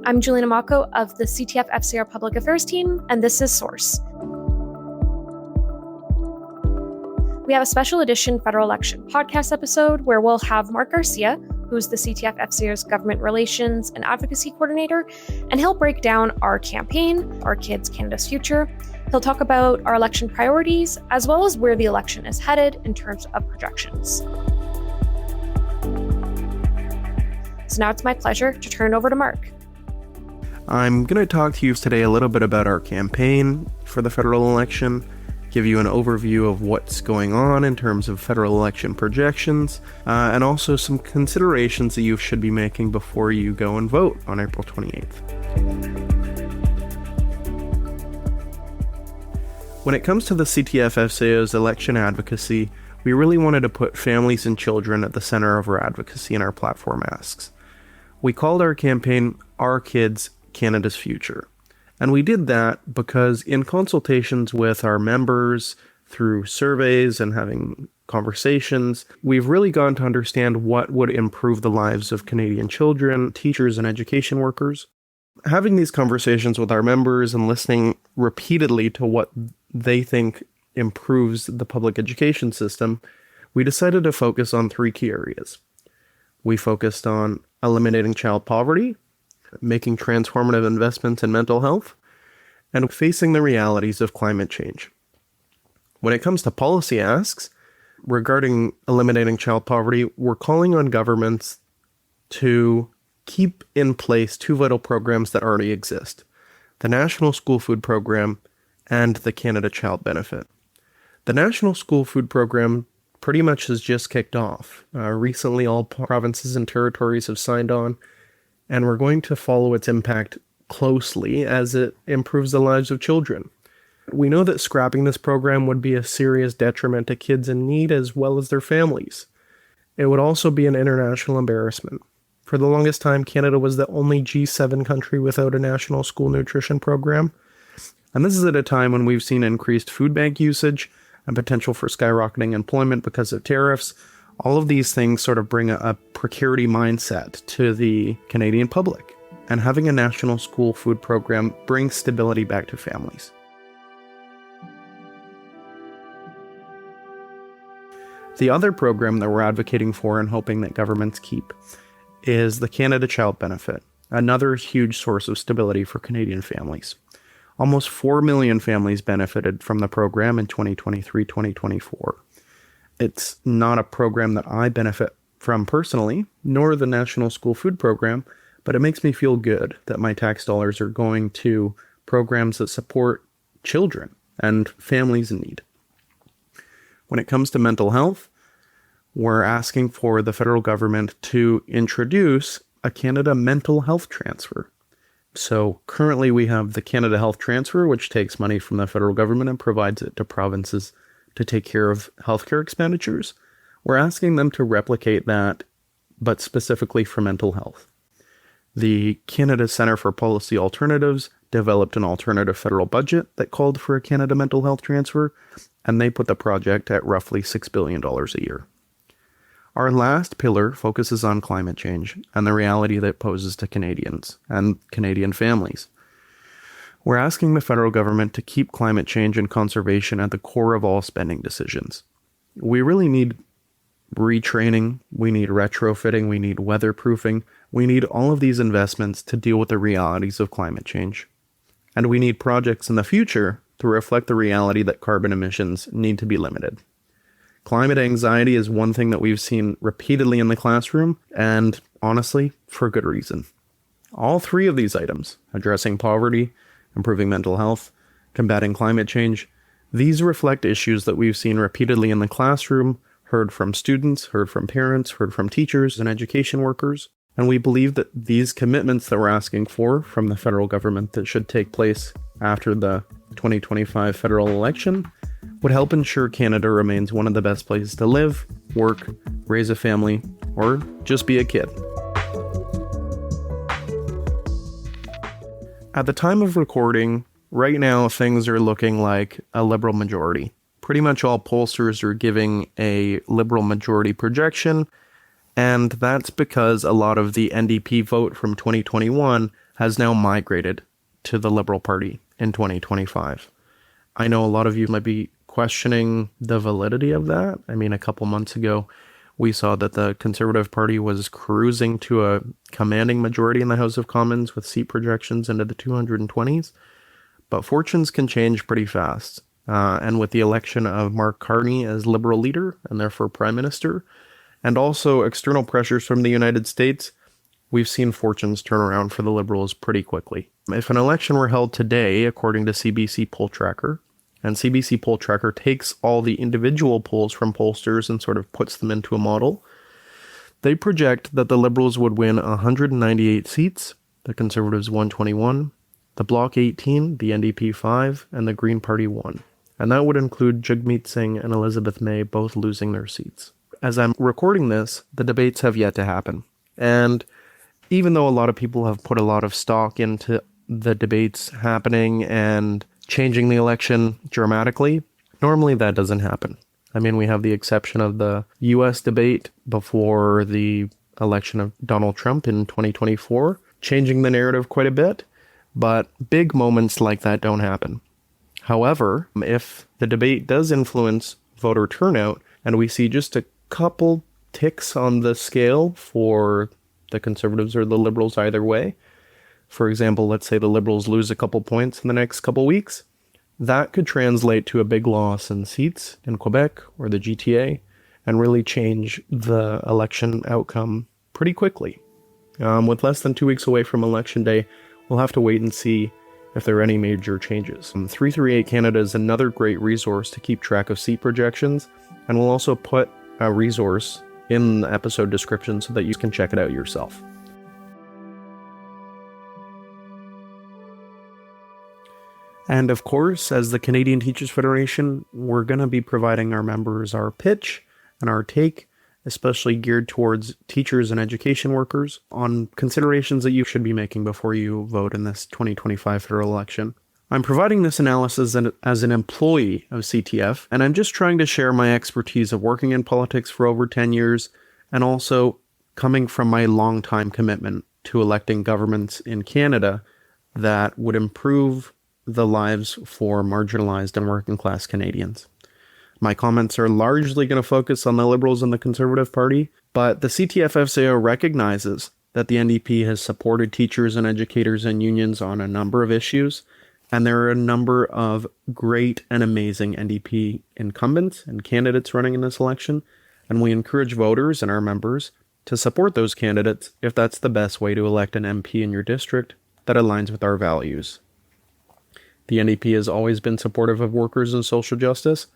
I'm Juliana Mako of the CTF FCR Public Affairs team, and this is Source. We have a special edition federal election podcast episode where we'll have Mark Garcia, who's the CTF FCR's government relations and advocacy coordinator, and he'll break down our campaign, Our Kids, Canada's Future. He'll talk about our election priorities, as well as where the election is headed in terms of projections. So now it's my pleasure to turn it over to Mark. I'm going to talk to you today a little bit about our campaign for the federal election, give you an overview of what's going on in terms of federal election projections, and also some considerations that you should be making before you go and vote on April 28th. When it comes to the CTF-FCO's election advocacy, we really wanted to put families and children at the center of our advocacy in our platform asks. We called our campaign Our Kids, Canada's Future. And we did that because in consultations with our members, through surveys and having conversations, we've really gone to understand what would improve the lives of Canadian children, teachers, and education workers. Having these conversations with our members and listening repeatedly to what they think improves the public education system, we decided to focus on three key areas. We focused on eliminating child poverty, making transformative investments in mental health, and facing the realities of climate change. When it comes to policy asks, regarding eliminating child poverty, we're calling on governments to keep in place two vital programs that already exist: the National School Food Program and the Canada Child Benefit. The National School Food Program pretty much has just kicked off. Recently, all provinces and territories have signed on, and we're going to follow its impact closely as it improves the lives of children. We know that scrapping this program would be a serious detriment to kids in need as well as their families. It would also be an international embarrassment. For the longest time, Canada was the only G7 country without a national school nutrition program. And this is at a time when we've seen increased food bank usage and potential for skyrocketing employment because of tariffs. All of these things sort of bring a precarity mindset to the Canadian public. And having a national school food program brings stability back to families. The other program that we're advocating for and hoping that governments keep is the Canada Child Benefit, another huge source of stability for Canadian families. Almost 4 million families benefited from the program in 2023-2024. It's not a program that I benefit from personally, nor the National School Food Program, but it makes me feel good that my tax dollars are going to programs that support children and families in need. When it comes to mental health, we're asking for the federal government to introduce a Canada Mental Health Transfer. So currently we have the Canada Health Transfer, which takes money from the federal government and provides it to provinces to take care of healthcare expenditures. We're asking them to replicate that, but specifically for mental health. The Canada Centre for Policy Alternatives developed an alternative federal budget that called for a Canada Mental Health Transfer, and they put the project at roughly $6 billion a year. Our last pillar focuses on climate change and the reality that it poses to Canadians and Canadian families. We're asking the federal government to keep climate change and conservation at the core of all spending decisions. We really need retraining, we need retrofitting, we need weatherproofing, we need all of these investments to deal with the realities of climate change. And we need projects in the future to reflect the reality that carbon emissions need to be limited. Climate anxiety is one thing that we've seen repeatedly in the classroom, and honestly, for good reason. All three of these items, addressing poverty, improving mental health, combating climate change, these reflect issues that we've seen repeatedly in the classroom, heard from students, heard from parents, heard from teachers and education workers, and we believe that these commitments that we're asking for from the federal government that should take place after the 2025 federal election would help ensure Canada remains one of the best places to live, work, raise a family, or just be a kid. At the time of recording, right now things are looking like a Liberal majority. Pretty much all pollsters are giving a Liberal majority projection, and that's because a lot of the NDP vote from 2021 has now migrated to the Liberal Party in 2025. I know a lot of you might be questioning the validity of that. I mean, a couple months ago, we saw that the Conservative Party was cruising to a commanding majority in the House of Commons with seat projections into the 220s. But fortunes can change pretty fast. And with the election of Mark Carney as Liberal leader and therefore Prime Minister, and also external pressures from the United States, we've seen fortunes turn around for the Liberals pretty quickly. If an election were held today, according to CBC Poll Tracker, and CBC Poll Tracker takes all the individual polls from pollsters and sort of puts them into a model, they project that the Liberals would win 198 seats, the Conservatives 121, the Bloc 18, the NDP 5, and the Green Party 1. And that would include Jagmeet Singh and Elizabeth May both losing their seats. As I'm recording this, the debates have yet to happen. And even though a lot of people have put a lot of stock into the debates happening and changing the election dramatically, normally that doesn't happen. I mean, we have the exception of the US debate before the election of Donald Trump in 2024, changing the narrative quite a bit, but big moments like that don't happen. However, if the debate does influence voter turnout, and we see just a couple ticks on the scale for the Conservatives or the Liberals either way, for example, let's say the Liberals lose a couple points in the next couple weeks, that could translate to a big loss in seats in Quebec or the GTA and really change the election outcome pretty quickly. With less than 2 weeks away from Election Day, we'll have to wait and see if there are any major changes. 338 Canada is another great resource to keep track of seat projections, and we'll also put a resource in the episode description so that you can check it out yourself. And of course, as the Canadian Teachers Federation, we're going to be providing our members our pitch and our take, especially geared towards teachers and education workers, on considerations that you should be making before you vote in this 2025 federal election. I'm providing this analysis as an employee of CTF, and I'm just trying to share my expertise of working in politics for over 10 years, and also coming from my long-time commitment to electing governments in Canada that would improve the lives for marginalized and working-class Canadians. My comments are largely going to focus on the Liberals and the Conservative Party, but the CTF-FCO recognizes that the NDP has supported teachers and educators and unions on a number of issues, and there are a number of great and amazing NDP incumbents and candidates running in this election, and we encourage voters and our members to support those candidates if that's the best way to elect an MP in your district that aligns with our values. The NDP has always been supportive of workers and social justice,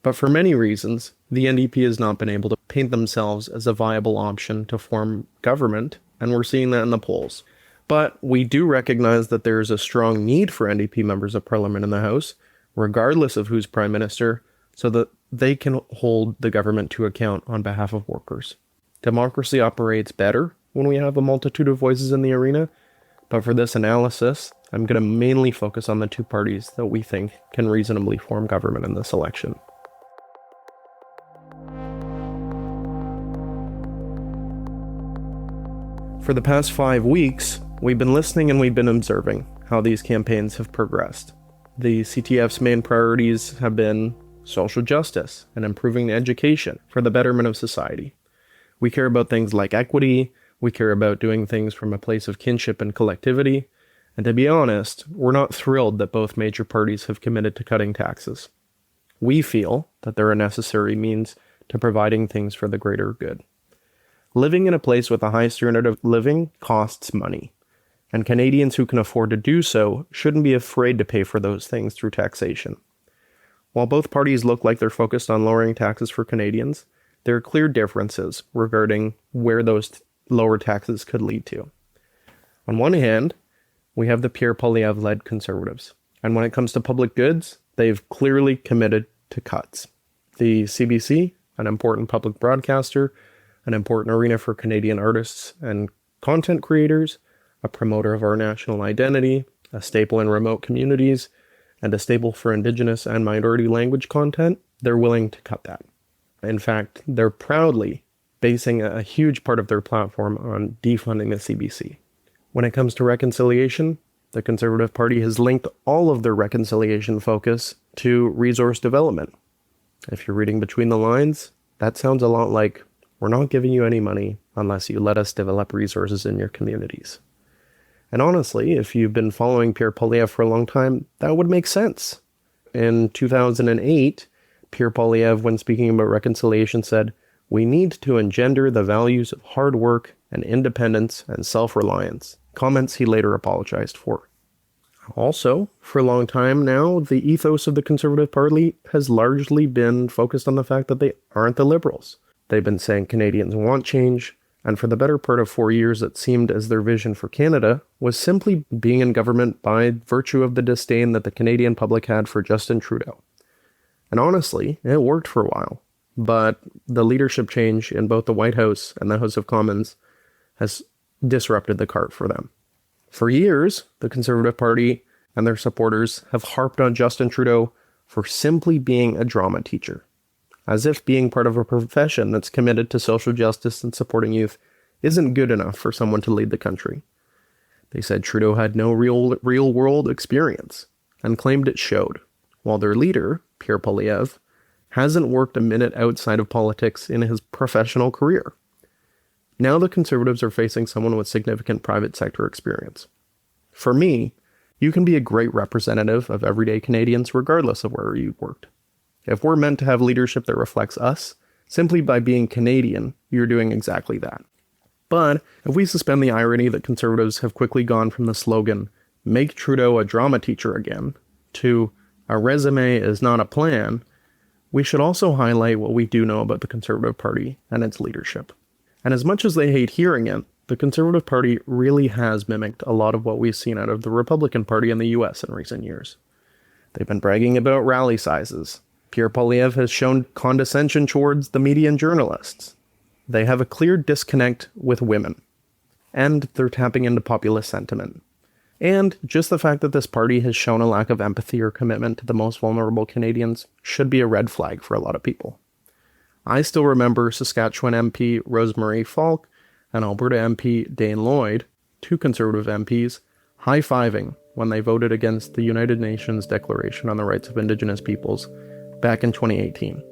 but for many reasons, the NDP has not been able to paint themselves as a viable option to form government, and we're seeing that in the polls. But we do recognize that there is a strong need for NDP members of Parliament in the House, regardless of who's Prime Minister, so that they can hold the government to account on behalf of workers. Democracy operates better when we have a multitude of voices in the arena, but for this analysis, I'm going to mainly focus on the two parties that we think can reasonably form government in this election. For the past 5 weeks, we've been listening and we've been observing how these campaigns have progressed. The CTF's main priorities have been social justice and improving education for the betterment of society. We care about things like equity, we care about doing things from a place of kinship and collectivity, and to be honest, we're not thrilled that both major parties have committed to cutting taxes. We feel that they're a necessary means to providing things for the greater good. Living in a place with a high standard of living costs money, and Canadians who can afford to do so shouldn't be afraid to pay for those things through taxation. While both parties look like they're focused on lowering taxes for Canadians, there are clear differences regarding where those lower taxes could lead to. On one hand, we have the Pierre Poilievre-led Conservatives, and when it comes to public goods, they've clearly committed to cuts. The CBC, an important public broadcaster, an important arena for Canadian artists and content creators, a promoter of our national identity, a staple in remote communities, and a staple for Indigenous and minority language content, they're willing to cut that. In fact, they're proudly basing a huge part of their platform on defunding the CBC. When it comes to reconciliation, the Conservative Party has linked all of their reconciliation focus to resource development. If you're reading between the lines, that sounds a lot like, we're not giving you any money unless you let us develop resources in your communities. And honestly, if you've been following Pierre Poilievre for a long time, that would make sense. In 2008, Pierre Poilievre, when speaking about reconciliation, said, "We need to engender the values of hard work and independence and self-reliance," comments he later apologized for. Also, for a long time now, the ethos of the Conservative Party has largely been focused on the fact that they aren't the Liberals. They've been saying Canadians want change, and for the better part of 4 years it seemed as their vision for Canada was simply being in government by virtue of the disdain that the Canadian public had for Justin Trudeau. And honestly, it worked for a while, but the leadership change in both the White House and the House of Commons has disrupted the cart for them. For years, the Conservative Party and their supporters have harped on Justin Trudeau for simply being a drama teacher, as if being part of a profession that's committed to social justice and supporting youth isn't good enough for someone to lead the country. They said Trudeau had no real-world experience and claimed it showed, while their leader, Pierre Poilievre, hasn't worked a minute outside of politics in his professional career. Now the Conservatives are facing someone with significant private sector experience. For me, you can be a great representative of everyday Canadians regardless of where you've worked. If we're meant to have leadership that reflects us, simply by being Canadian, you're doing exactly that. But if we suspend the irony that Conservatives have quickly gone from the slogan, "Make Trudeau a drama teacher again," to "A resume is not a plan," we should also highlight what we do know about the Conservative Party and its leadership. And as much as they hate hearing it, the Conservative Party really has mimicked a lot of what we've seen out of the Republican Party in the US in recent years. They've been bragging about rally sizes. Pierre Poilievre has shown condescension towards the media and journalists. They have a clear disconnect with women. And they're tapping into populist sentiment. And just the fact that this party has shown a lack of empathy or commitment to the most vulnerable Canadians should be a red flag for a lot of people. I still remember Saskatchewan MP Rosemary Falk and Alberta MP Dane Lloyd, two Conservative MPs, high-fiving when they voted against the United Nations Declaration on the Rights of Indigenous Peoples back in 2018.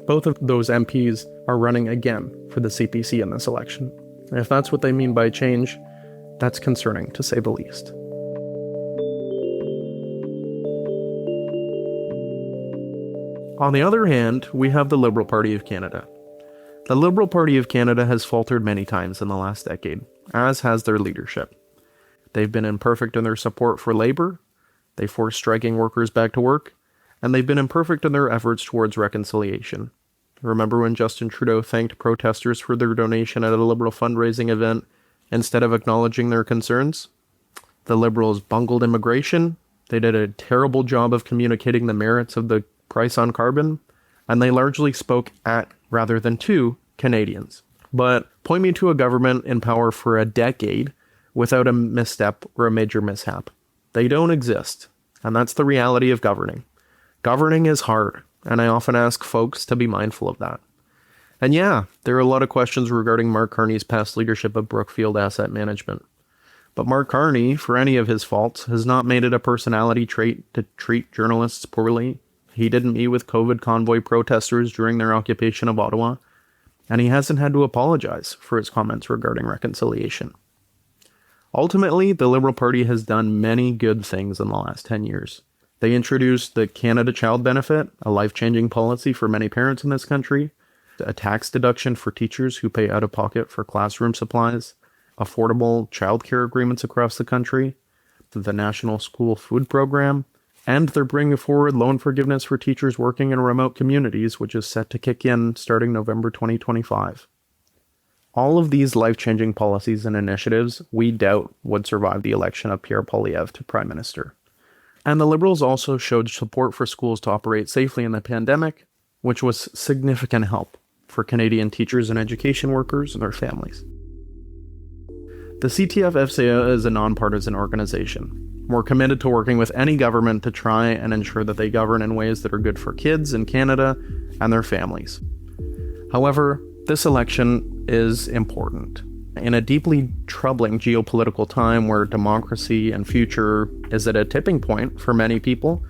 Both of those MPs are running again for the CPC in this election. And if that's what they mean by change, that's concerning, to say the least. On the other hand, we have the Liberal Party of Canada. The Liberal Party of Canada has faltered many times in the last decade, as has their leadership. They've been imperfect in their support for Labour, they forced striking workers back to work, and they've been imperfect in their efforts towards reconciliation. Remember when Justin Trudeau thanked protesters for their donation at a Liberal fundraising event instead of acknowledging their concerns? The Liberals bungled immigration, they did a terrible job of communicating the merits of the price on carbon, and they largely spoke at, rather than to, Canadians. But point me to a government in power for a decade without a misstep or a major mishap. They don't exist, and that's the reality of governing. Governing is hard, and I often ask folks to be mindful of that. And yeah, there are a lot of questions regarding Mark Carney's past leadership of Brookfield Asset Management. But Mark Carney, for any of his faults, has not made it a personality trait to treat journalists poorly. He didn't meet with COVID convoy protesters during their occupation of Ottawa, and he hasn't had to apologize for his comments regarding reconciliation. Ultimately, the Liberal Party has done many good things in the last 10 years. They introduced the Canada Child Benefit, a life-changing policy for many parents in this country, a tax deduction for teachers who pay out-of-pocket for classroom supplies, affordable childcare agreements across the country, the National School Food Program, and they're bringing forward loan forgiveness for teachers working in remote communities, which is set to kick in starting November 2025. All of these life-changing policies and initiatives we doubt would survive the election of Pierre Poilievre to Prime Minister. And the Liberals also showed support for schools to operate safely in the pandemic, which was significant help for Canadian teachers and education workers and their families. The CTF-FCA is a nonpartisan organization. We're committed to working with any government to try and ensure that they govern in ways that are good for kids in Canada and their families. However, this election is important, In a deeply troubling geopolitical time where democracy and future is at a tipping point for many people,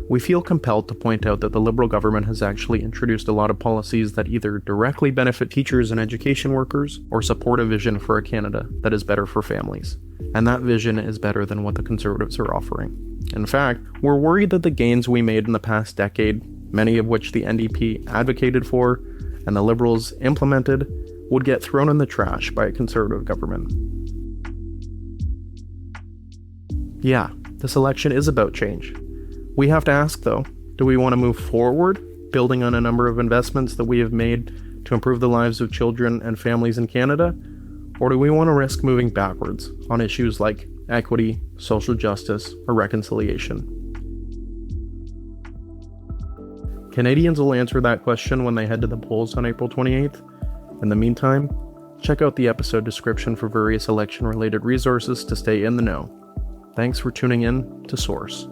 we feel compelled to point out that the Liberal government has actually introduced a lot of policies that either directly benefit teachers and education workers or support a vision for a Canada that is better for families. And that vision is better than what the Conservatives are offering. In fact, we're worried that the gains we made in the past decade, many of which the NDP advocated for and the Liberals implemented, would get thrown in the trash by a Conservative government. Yeah, this election is about change. We have to ask, though, do we want to move forward, building on a number of investments that we have made to improve the lives of children and families in Canada? Or do we want to risk moving backwards on issues like equity, social justice, or reconciliation? Canadians will answer that question when they head to the polls on April 28th. In the meantime, check out the episode description for various election-related resources to stay in the know. Thanks for tuning in to Source.